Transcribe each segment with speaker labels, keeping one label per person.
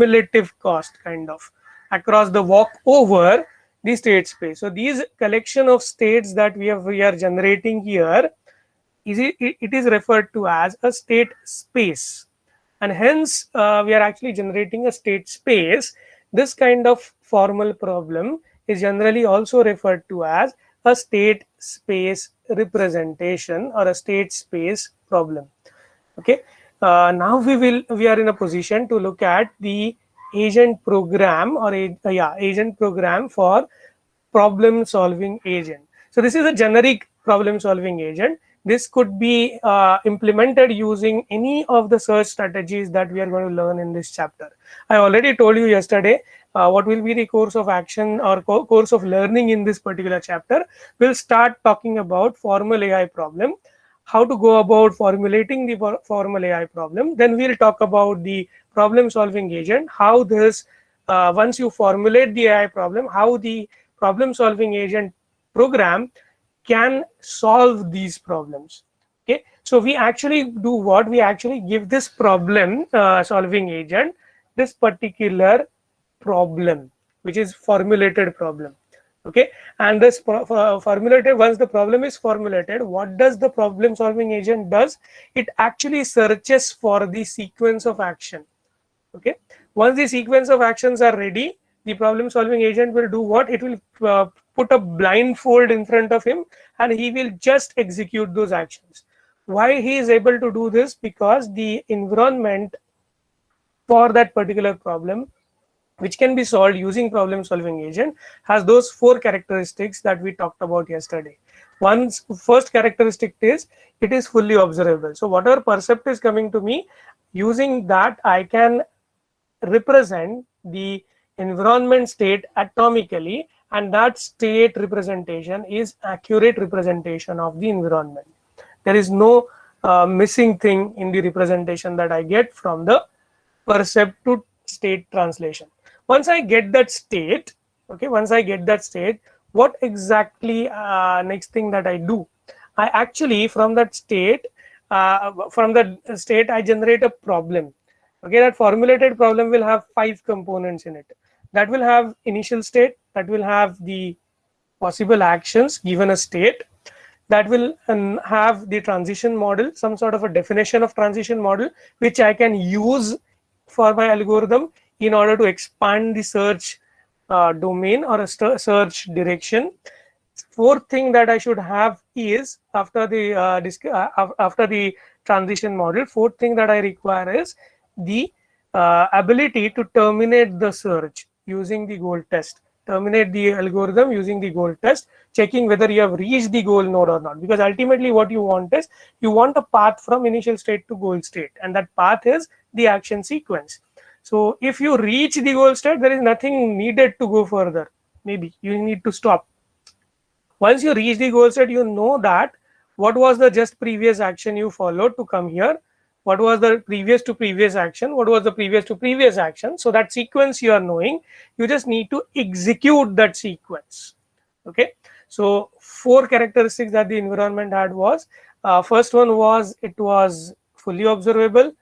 Speaker 1: cumulative cost kind of across the walk over the state space. So these collection of states that we are generating here it is referred to as a state space, and hence we are actually generating a state space. This kind of formal problem is generally also referred to as a state space representation or a state space problem. Okay, now we are in a position to look at the agent program or agent program for problem solving agent. So this is a generic problem solving agent. This could be implemented using any of the search strategies that we are going to learn in this chapter. I already told you yesterday what will be the course of action or course of learning in this particular chapter. We'll start talking about formal AI problem, how to go about formulating the formal AI problem. Then we'll talk about the problem solving agent, how this once you formulate the AI problem, how the problem solving agent program can solve these problems. Okay, so we actually do what? We actually give this problem solving agent this particular problem, which is formulated problem. Okay, and this formulated, once the problem is formulated, what does the problem solving agent does? It actually searches for the sequence of action. Okay, once the sequence of actions are ready, the problem solving agent will do what? It will put a blindfold in front of him and he will just execute those actions. Why he is able to do this? Because the environment for that particular problem, which can be solved using problem solving agent, has those 4 characteristics that we talked about yesterday. One's first characteristic is it is fully observable. So whatever percept is coming to me, using that I can represent the environment state atomically, and that state representation is accurate representation of the environment. There is no missing thing in the representation that I get from the percept to state translation. Once I get that state, okay, once I get that state, what exactly next thing that I do? I actually from that state I generate a problem. Okay, that formulated problem will have 5 components in it. That will have initial state, that will have the possible actions given a state, that will have the transition model, some sort of a definition of transition model, which I can use for my algorithm in order to expand the search domain or a search direction. Fourth thing that I should have is after the transition model, fourth thing that I require is the ability to terminate the search using the goal test. Terminate the algorithm using the goal test, checking whether you have reached the goal node or not. Because ultimately what you want is you want a path from initial state to goal state, and that path is the action sequence. So if you reach the goal state, there is nothing needed to go further. Maybe you need to stop. Once you reach the goal state, you know that what was the just previous action you followed to come here, what was the previous to previous action, what was the previous to previous action. So that sequence you are knowing, you just need to execute that sequence. Okay, so 4 characteristics that the environment had was, first one was it was fully observable,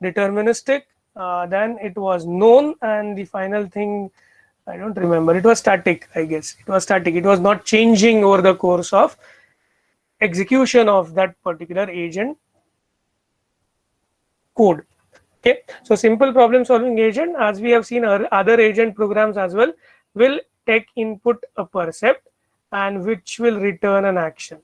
Speaker 1: deterministic, then it was known, and the final thing I don't remember, it was static. I guess it was static. It was not changing over the course of execution of that particular agent code. Okay, so simple problem solving agent, as we have seen other agent programs as well, will take input a percept and which will return an action.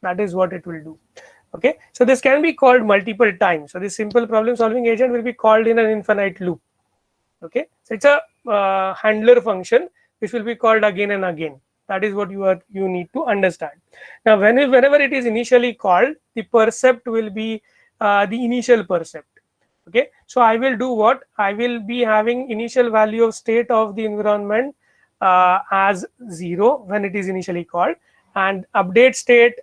Speaker 1: That is what it will do. Okay, so this can be called multiple times. So this simple problem solving agent will be called in an infinite loop. Okay, so it's a handler function which will be called again and again. That is what you need to understand. Now whenever it is initially called, the percept will be the initial percept. Okay, so I will do what? I will be having initial value of state of the environment as 0 when it is initially called, and update state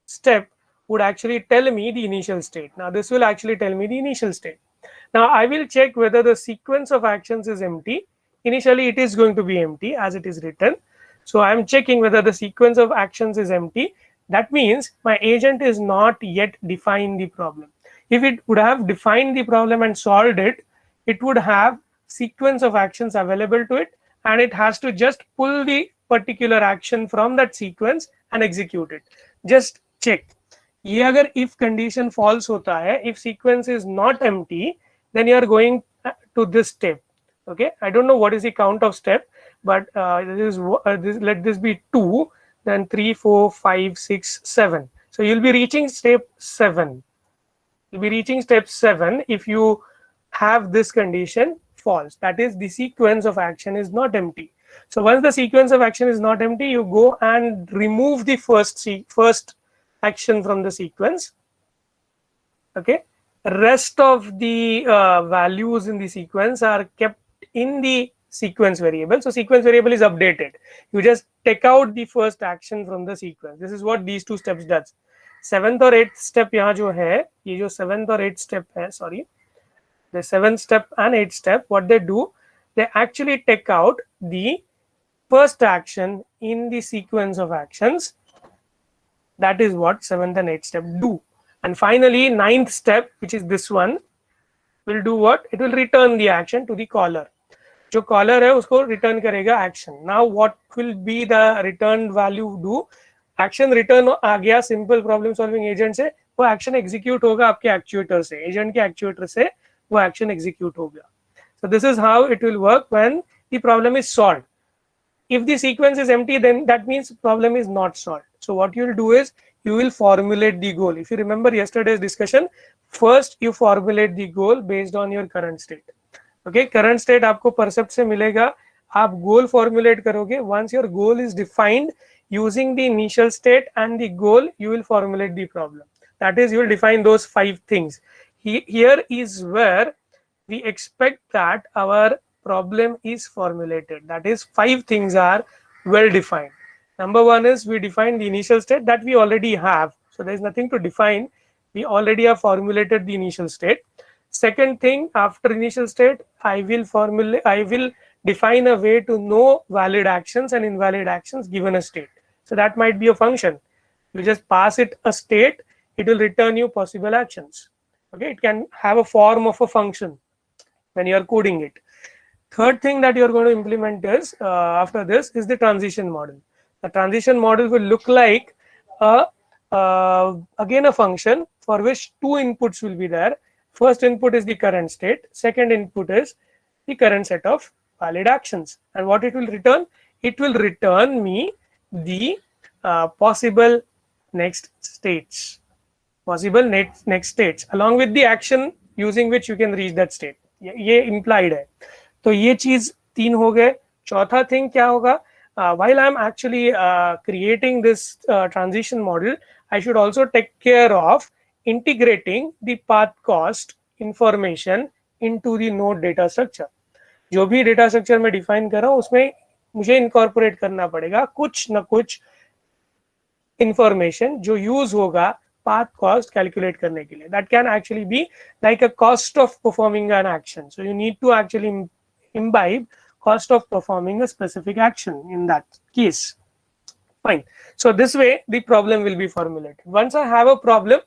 Speaker 1: step would actually tell me the initial state. Now this will actually tell me the initial state. Now I will check whether the sequence of actions is empty. Initially it is going to be empty as it is written. So I am checking whether the sequence of actions is empty. That means my agent is not yet defined the problem. If it would have defined the problem and solved it, it would have sequence of actions available to it, and it has to just pull the particular action from that sequence and execute it. Just check. ये अगर if condition false होता है, if sequence is not empty, then you are going to this step. Okay, I don't know what is the count of step, but let this be 2, then 3, 4, 5, 6, 7. So you'll be reaching step 7. You'll be reaching step 7 if you have this condition false. That is, the sequence of action is not empty. So once the sequence of action is not empty, you go and remove the first action from the sequence. Okay, rest of the values in the sequence are kept in the sequence variable. So sequence variable is updated. You just take out the first action from the sequence. This is what these two steps does. 7th और 8th step यहाँ जो है, ये जो 7th और 8th step है, sorry, the 7th step and 8th step, what they do, they actually take out the first action in the sequence of actions. That is what 7th and 8th step do. And finally, 9th step, which is this one, will do what? It will return the action to the caller. जो caller है उसको return करेगा action. Now what will be the returned value do? Action return आ गया simple problem solving agent से, वो action execute होगा आपके actuator से, agent के actuator से वो action execute हो गया. So this is how it will work when the problem is solved. If the sequence is empty, then that means problem is not solved. So what you will do is you will formulate the goal. If you remember yesterday's discussion, first you formulate the goal based on your current state. Okay, current state आपको percept से मिलेगा, आप goal formulate करोगे. Once your goal is defined using the initial state and the goal, you will formulate the problem. That is, you will define those 5 things. Here is where we expect that our problem is formulated. That is, 5 things are well defined. Number 1 is we define the initial state that we already have. So there is nothing to define. We already have formulated the initial state. Second thing, after initial state, I will define a way to know valid actions and invalid actions given a state. So that might be a function. You just pass it a state, it will return you possible actions. Okay, it can have a form of a function when you are coding it. Third thing that you are going to implement is after this is the transition model. The transition model will look like again a function for which 2 inputs will be there. First input is the current state. Second input is the current set of valid actions. And what it will return? It will return me the possible next states. Possible next states along with the action using which you can reach that state. ये implied है. तो ये चीज 3 हो गए. चौथा thing क्या होगा? While I am actually creating this transition model, I should also take care of integrating the path cost information into the node data structure. जो भी data structure में define कर रहा हूँ उसमें मुझे incorporate करना पड़ेगा कुछ न कुछ information जो use होगा path cost calculate करने के लिए. That can actually be like a cost of performing an action. So you need to actually imbibe cost of performing a specific action in that case. Fine. So this way the problem will be formulated. Once I have a problem,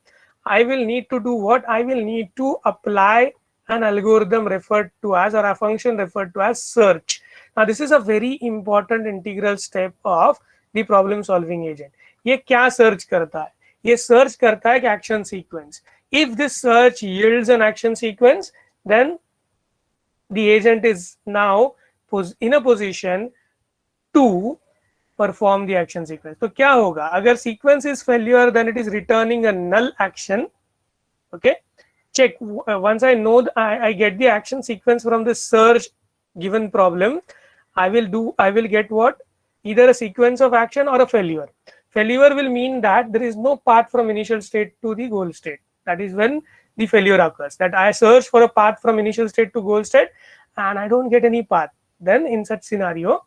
Speaker 1: I will need to do what? I will need to apply an algorithm referred to as, or a function referred to as, search. Now this is a very important integral step of the problem solving agent. ये क्या search करता है? ये search करता है action sequence. If this search yields an action sequence, then the agent is now in a position to perform the action sequence. तो क्या होगा? अगर sequence is failure, then it is returning a null action. Okay, check. Once I know I get the action sequence from the search given problem, I will get what? Either a sequence of action or a failure. Failure will mean that there is no path from initial state to the goal state. That is when the failure occurs. That I search for a path from initial state to goal state and I don't get any path. Then in such scenario,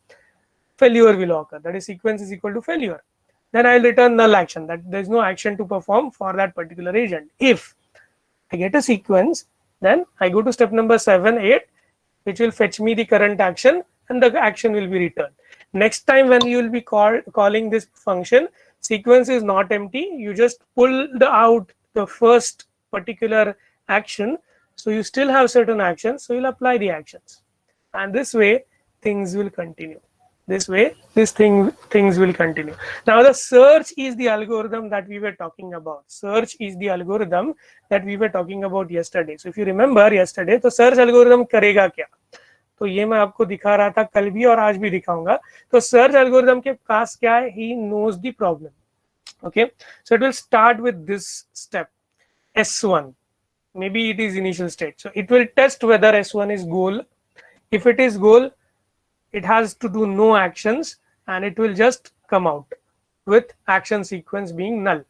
Speaker 1: failure will occur. That is, sequence is equal to failure. Then I will return null action, that there is no action to perform for that particular agent. If I get a sequence, then I go to step number 7, 8, which will fetch me the current action and the action will be returned. Next time when you will be calling this function, sequence is not empty. You just pull out the first particular action. So you still have certain actions, so you'll apply the actions, and this way things will continue. This way things will continue. Now the search is the algorithm that we were talking about. Search is the algorithm that we were talking about yesterday. So if you remember yesterday, तो search algorithm करेगा क्या? तो ये मैं आपको दिखा रहा था कल भी और आज भी दिखाऊंगा. तो सर्च एल्गोरिथम के पास क्या है? He knows the problem. Okay, so it will start with this step, S1. Maybe it is initial state. So it will test whether S1 is goal. If it is goal, it has to do no actions and it will just come out with action sequence being null.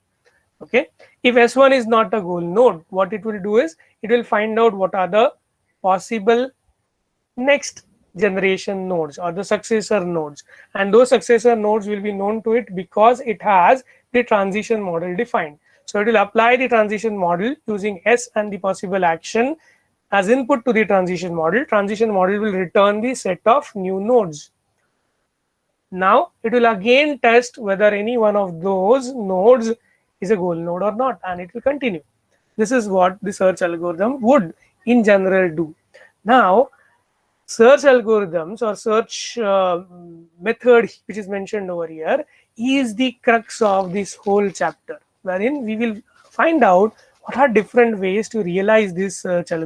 Speaker 1: Okay, if S1 is not a goal node, what it will do is it will find out what are the possible next generation nodes or the successor nodes, and those successor nodes will be known to it because it has the transition model defined. So it will apply the transition model using S and the possible action as input to the transition model. Transition model will return the set of new nodes. Now it will again test whether any one of those nodes is a goal node or not, and it will continue. This is what the search algorithm would in general do. Now search algorithms or search method which is mentioned over here is the crux of this whole chapter, wherein we will find out what are different ways to realize this search algorithm.